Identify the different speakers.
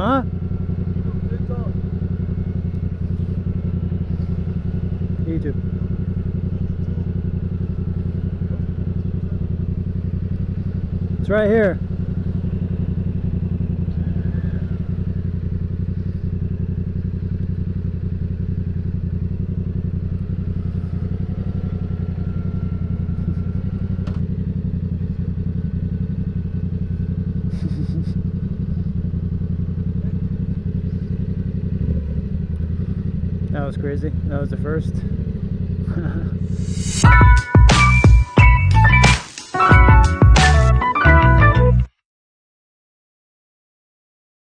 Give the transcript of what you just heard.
Speaker 1: Huh? Egypt. It's right here. That was crazy. That was the first.